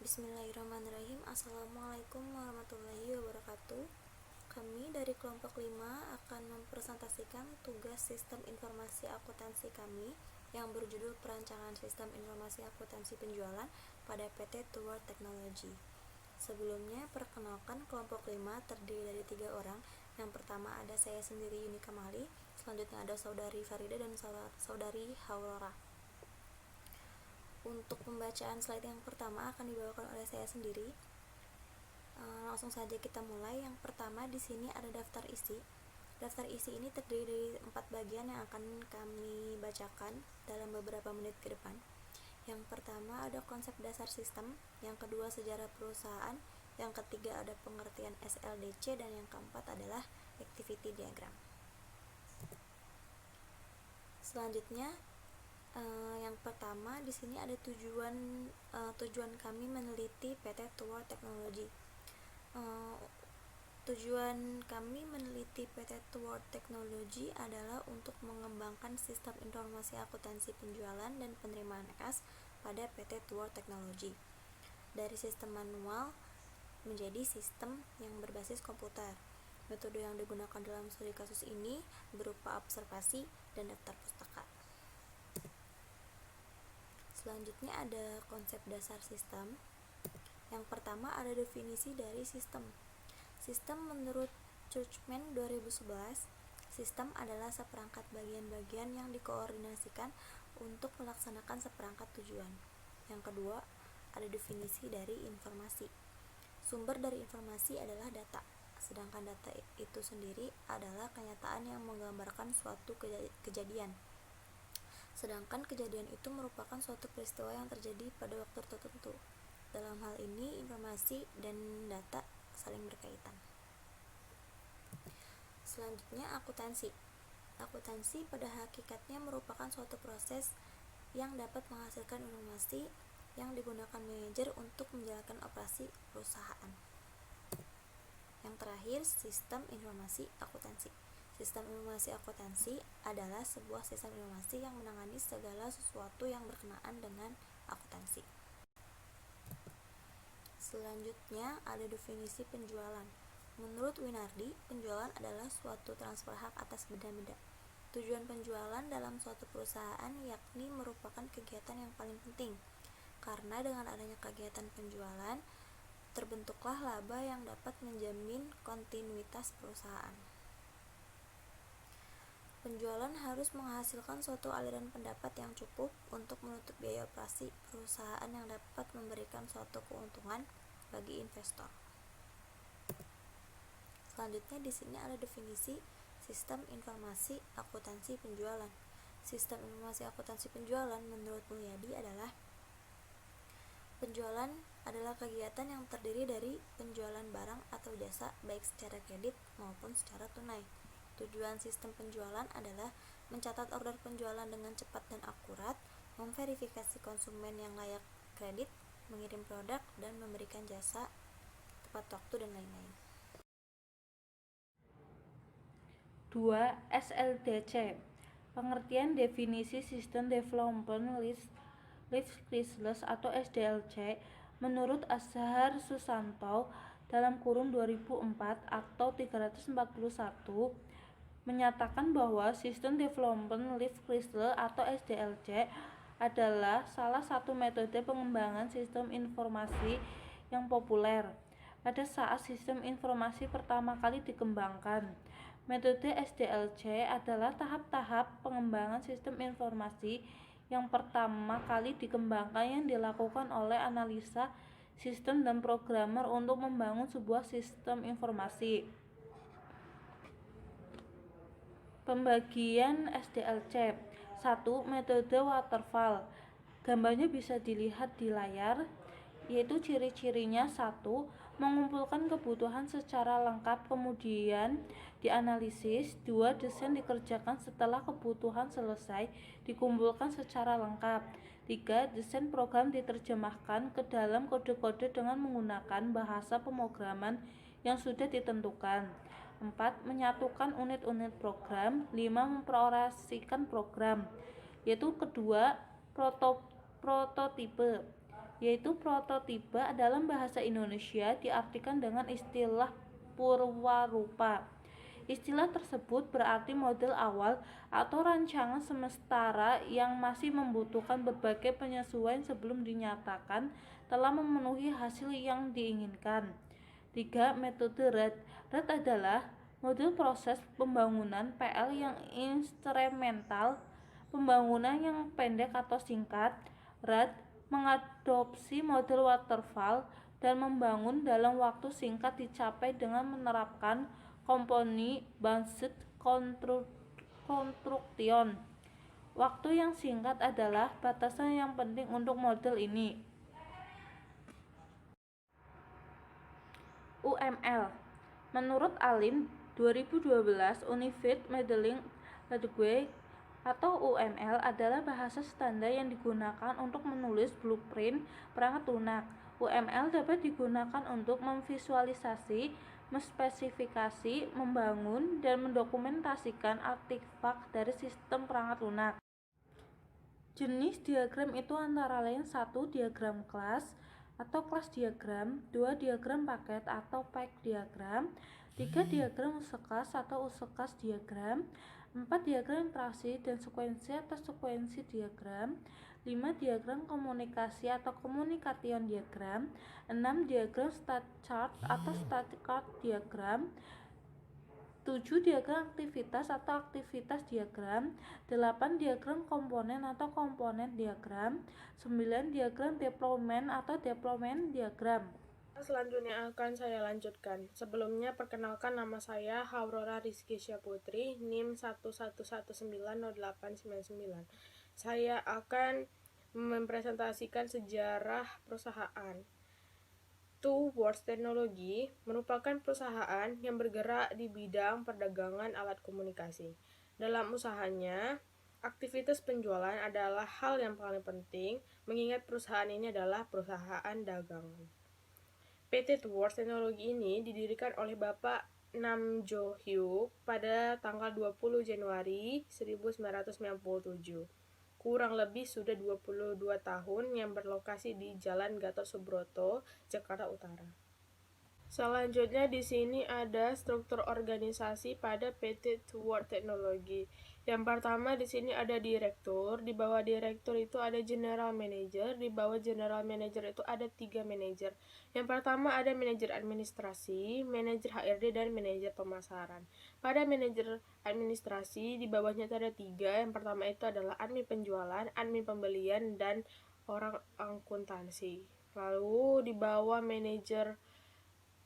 Bismillahirrahmanirrahim. Assalamualaikum warahmatullahi wabarakatuh. Kami dari kelompok 5 akan mempresentasikan tugas sistem informasi akuntansi kami yang berjudul Perancangan Sistem Informasi Akuntansi Penjualan pada PT Tower Technology. Sebelumnya, perkenalkan kelompok 5 terdiri dari 3 orang. Yang pertama ada saya sendiri, Yuni Kamali. Selanjutnya ada saudari Farida dan saudari Haurora. Untuk pembacaan slide yang pertama akan dibawakan oleh saya sendiri. Langsung saja kita mulai. Yang pertama di sini ada daftar isi. Daftar isi ini terdiri dari 4 bagian yang akan kami bacakan dalam beberapa menit ke depan. Yang pertama ada konsep dasar sistem, yang kedua sejarah perusahaan, yang ketiga ada pengertian SLDC, dan yang keempat adalah activity diagram. Selanjutnya yang pertama di sini ada tujuan kami meneliti PT Tower Technology. Tujuan kami meneliti PT Tower Technology adalah untuk mengembangkan sistem informasi akuntansi penjualan dan penerimaan kas pada PT Tower Technology dari sistem manual menjadi sistem yang berbasis komputer. Metode yang digunakan dalam studi kasus ini berupa observasi dan daftar pustaka. Selanjutnya ada konsep dasar sistem. Yang pertama ada definisi dari sistem. Sistem menurut Churchman 2011, sistem adalah seperangkat bagian-bagian yang dikoordinasikan untuk melaksanakan seperangkat tujuan. Yang kedua, ada definisi dari informasi. Sumber dari informasi adalah data, sedangkan data itu sendiri adalah kenyataan yang menggambarkan suatu kejadian. Sedangkan kejadian itu merupakan suatu peristiwa yang terjadi pada waktu tertentu. Dalam hal ini, informasi dan data saling berkaitan. Selanjutnya, akuntansi. Akuntansi pada hakikatnya merupakan suatu proses yang dapat menghasilkan informasi yang digunakan manajer untuk menjalankan operasi perusahaan. Yang terakhir, sistem informasi akuntansi. Sistem informasi akuntansi adalah sebuah sistem informasi yang menangani segala sesuatu yang berkenaan dengan akuntansi. Selanjutnya ada definisi penjualan. Menurut Winardi, penjualan adalah suatu transfer hak atas benda-benda. Tujuan penjualan dalam suatu perusahaan yakni merupakan kegiatan yang paling penting, karena dengan adanya kegiatan penjualan, terbentuklah laba yang dapat menjamin kontinuitas perusahaan. Penjualan harus menghasilkan suatu aliran pendapat yang cukup untuk menutup biaya operasi perusahaan yang dapat memberikan suatu keuntungan bagi investor. Selanjutnya di sini ada definisi sistem informasi akuntansi penjualan. Sistem informasi akuntansi penjualan menurut Mulyadi adalah penjualan adalah kegiatan yang terdiri dari penjualan barang atau jasa baik secara kredit maupun secara tunai. Tujuan sistem penjualan adalah mencatat order penjualan dengan cepat dan akurat, memverifikasi konsumen yang layak kredit, mengirim produk, dan memberikan jasa tepat waktu dan lain-lain. 2. SLDC. Pengertian definisi System Development Life Cycle atau SDLC menurut Azhar Susanto dalam kurun 2004 atau 341 menyatakan bahwa System Development Life Cycle atau SDLC adalah salah satu metode pengembangan sistem informasi yang populer pada saat sistem informasi pertama kali dikembangkan. Metode SDLC adalah tahap-tahap pengembangan sistem informasi yang pertama kali dikembangkan yang dilakukan oleh analisa sistem dan programmer untuk membangun sebuah sistem informasi. Pembagian SDLC. 1. Metode waterfall. Gambarnya bisa dilihat di layar, yaitu ciri-cirinya. 1. Mengumpulkan kebutuhan secara lengkap, kemudian dianalisis. 2. Desain dikerjakan setelah kebutuhan selesai, dikumpulkan secara lengkap. 3. Desain program diterjemahkan ke dalam kode-kode dengan menggunakan bahasa pemrograman yang sudah ditentukan. 4. Menyatukan unit-unit program. 5. Memperoperasikan program, yaitu kedua prototipe. yaitu prototiba dalam bahasa Indonesia diartikan dengan istilah purwarupa. Istilah tersebut berarti model awal atau rancangan semestara yang masih membutuhkan berbagai penyesuaian sebelum dinyatakan telah memenuhi hasil yang diinginkan. 3. Metode RAD. RAD adalah model proses pembangunan PL yang instrumental, pembangunan yang pendek atau singkat. RAD mengadopsi model waterfall dan membangun dalam waktu singkat dicapai dengan menerapkan Company-Based Construction. Waktu yang singkat adalah batasan yang penting untuk model ini. UML. Menurut Alin 2012, Unified Modeling Language atau UML adalah bahasa standar yang digunakan untuk menulis blueprint perangkat lunak. UML dapat digunakan untuk memvisualisasi, menspesifikasi, membangun, dan mendokumentasikan artefak dari sistem perangkat lunak. Jenis diagram itu antara lain 1. Diagram kelas atau kelas diagram, 2. Diagram paket atau pack diagram, 3. Diagram usekas atau usekas diagram, 4. Diagram interaksi dan sekuensi atau sekuensi diagram, 5. Diagram komunikasi atau communication diagram, 6. Diagram state chart atau state chart diagram, 7. Diagram aktivitas atau aktivitas diagram, 8. Diagram komponen atau komponen diagram, 9. Diagram deployment atau deployment diagram. Selanjutnya akan saya lanjutkan. Sebelumnya perkenalkan, nama saya Aurora Rizky Syaputri, NIM 111908999. Saya akan mempresentasikan sejarah perusahaan. Two Words Technology merupakan perusahaan yang bergerak di bidang perdagangan alat komunikasi. Dalam usahanya, aktivitas penjualan adalah hal yang paling penting, mengingat perusahaan ini adalah perusahaan dagangan. PT Two Words Technology ini didirikan oleh Bapak Nam Jo Hyuk pada tanggal 20 Januari 1997. Kurang lebih sudah 22 tahun yang berlokasi di Jalan Gatot Subroto, Jakarta Utara. Selanjutnya di sini ada struktur organisasi pada PT Two Words Technology. Yang pertama di sini ada direktur, di bawah direktur itu ada general manager, di bawah general manager itu ada 3 manajer. Yang pertama ada manajer administrasi, manajer HRD, dan manajer pemasaran. Pada manajer administrasi di bawahnya itu ada 3. Yang pertama itu adalah admin penjualan, admin pembelian, dan orang akuntansi. Lalu di bawah manajer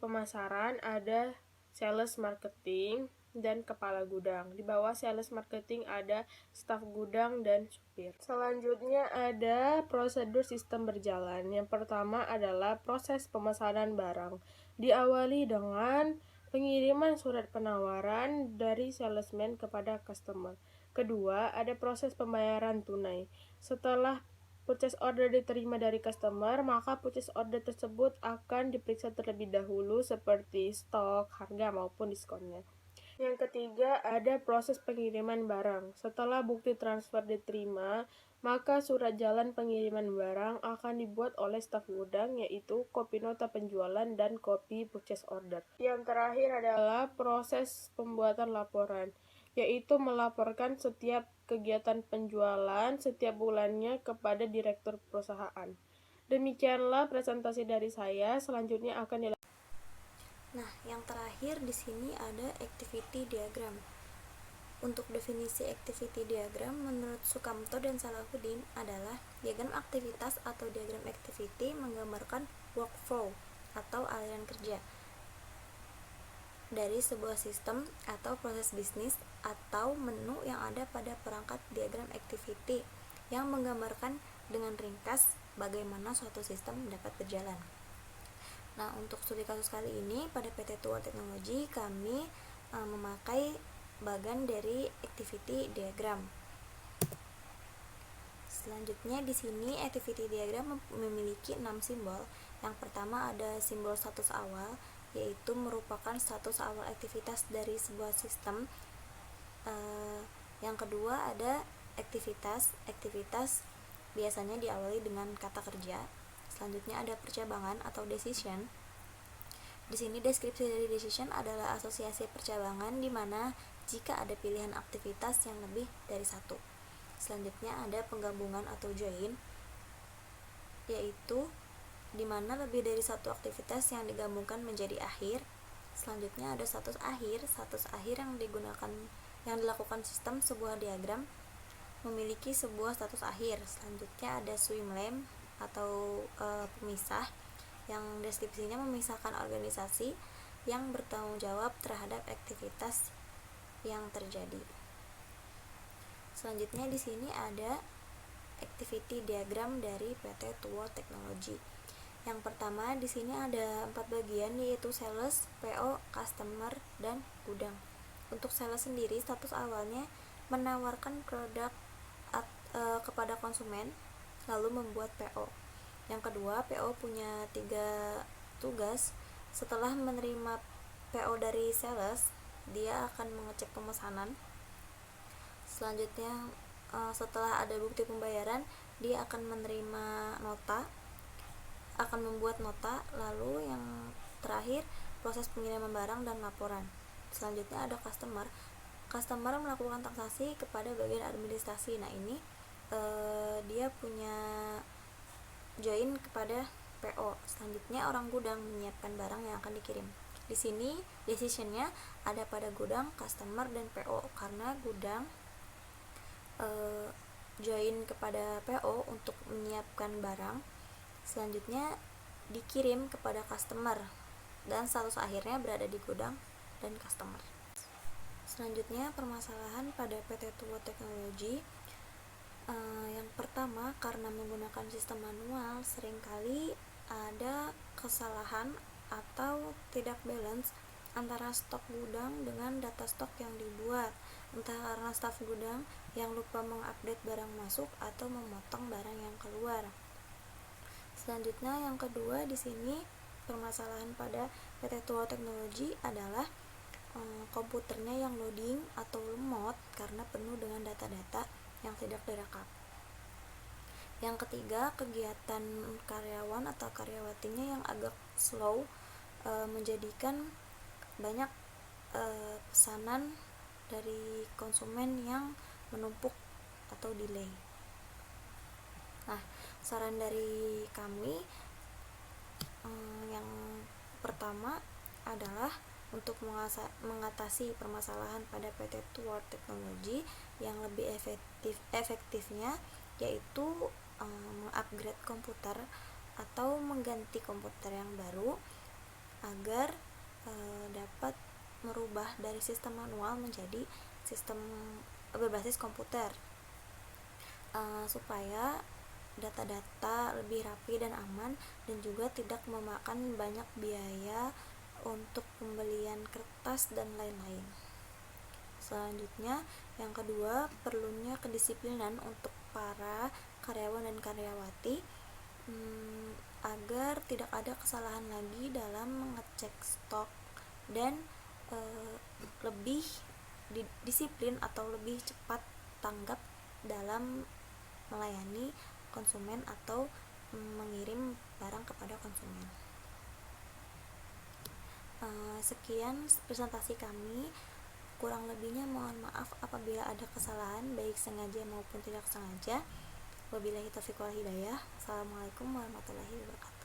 pemasaran ada sales marketing dan kepala gudang. Di bawah sales marketing ada staf gudang dan supir. Selanjutnya ada prosedur sistem berjalan. Yang pertama adalah proses pemesanan barang. Diawali dengan pengiriman surat penawaran dari salesman kepada customer. Kedua, ada proses pembayaran tunai. Setelah purchase order diterima dari customer, maka purchase order tersebut akan diperiksa terlebih dahulu seperti stok, harga, maupun diskonnya. Yang ketiga, ada proses pengiriman barang. Setelah bukti transfer diterima, maka surat jalan pengiriman barang akan dibuat oleh staf gudang, yaitu kopi nota penjualan dan kopi purchase order. Yang terakhir adalah proses pembuatan laporan, yaitu melaporkan setiap kegiatan penjualan setiap bulannya kepada direktur perusahaan. Demikianlah presentasi dari saya. Selanjutnya akan dilanjutkan. Nah, yang terakhir di sini ada activity diagram. Untuk definisi activity diagram menurut Sukamto dan Salahuddin adalah diagram aktivitas atau diagram activity menggambarkan workflow atau aliran kerja dari sebuah sistem atau proses bisnis atau menu yang ada pada perangkat diagram activity yang menggambarkan dengan ringkas bagaimana suatu sistem dapat berjalan. Nah, untuk studi kasus kali ini pada PT Two Words Technology kami memakai bagan dari activity diagram. Selanjutnya di sini activity diagram memiliki 6 simbol. Yang pertama ada simbol status awal, yaitu merupakan status awal aktivitas dari sebuah sistem. Yang kedua ada aktivitas biasanya diawali dengan kata kerja. Selanjutnya ada percabangan atau decision. Di sini deskripsi dari decision adalah asosiasi percabangan di mana jika ada pilihan aktivitas yang lebih dari satu. Selanjutnya ada penggabungan atau join, yaitu di mana lebih dari satu aktivitas yang digabungkan menjadi akhir. Selanjutnya ada status akhir yang dilakukan sistem sebuah diagram memiliki sebuah status akhir. Selanjutnya ada swim lane atau pemisah, yang deskripsinya memisahkan organisasi yang bertanggung jawab terhadap aktivitas yang terjadi. Selanjutnya di sini ada activity diagram dari PT Tuo Technology. Yang pertama di sini ada 4 bagian, yaitu sales, PO, customer, dan gudang. Untuk sales sendiri, status awalnya menawarkan produk kepada konsumen, lalu membuat PO. Yang kedua, PO punya 3 tugas. Setelah menerima PO dari sales, dia akan mengecek pemesanan. Selanjutnya, setelah ada bukti pembayaran, dia akan membuat nota. Lalu yang terakhir, proses pengiriman barang dan laporan. Selanjutnya ada customer melakukan transaksi kepada bagian administrasi. Nah, ini dia punya join kepada PO. Selanjutnya orang gudang menyiapkan barang yang akan dikirim. Di sini decisionnya ada pada gudang, customer, dan PO, karena gudang join kepada PO untuk menyiapkan barang. Selanjutnya dikirim kepada customer, dan status akhirnya berada di gudang dan customer. Selanjutnya permasalahan pada PT Tuo Technology. Yang pertama, karena menggunakan sistem manual, seringkali ada kesalahan atau tidak balance antara stok gudang dengan data stok yang dibuat, entah karena staf gudang yang lupa mengupdate barang masuk atau memotong barang yang keluar. Selanjutnya yang kedua di sini permasalahan pada PT Tuo Technology adalah komputernya yang loading atau lemot karena penuh dengan data-data yang tidak direkap. Yang ketiga, kegiatan karyawan atau karyawatinya yang agak slow menjadikan banyak pesanan dari konsumen yang menumpuk atau delay. Nah, saran dari kami yang pertama adalah untuk mengatasi permasalahan pada PT Tuo Technology yang lebih efektifnya, yaitu mengupgrade komputer atau mengganti komputer yang baru agar dapat merubah dari sistem manual menjadi sistem berbasis komputer, supaya data-data lebih rapi dan aman, dan juga tidak memakan banyak biaya untuk pembelian kertas dan lain-lain. Selanjutnya, yang kedua, perlunya kedisiplinan untuk para karyawan dan karyawati agar tidak ada kesalahan lagi dalam mengecek stok, dan lebih disiplin atau lebih cepat tanggap dalam melayani konsumen atau mengirim barang kepada konsumen. Sekian presentasi kami. Kurang lebihnya mohon maaf apabila ada kesalahan baik sengaja maupun tidak sengaja. Wabillahi taufiq wal hidayah. Assalamualaikum warahmatullahi wabarakatuh.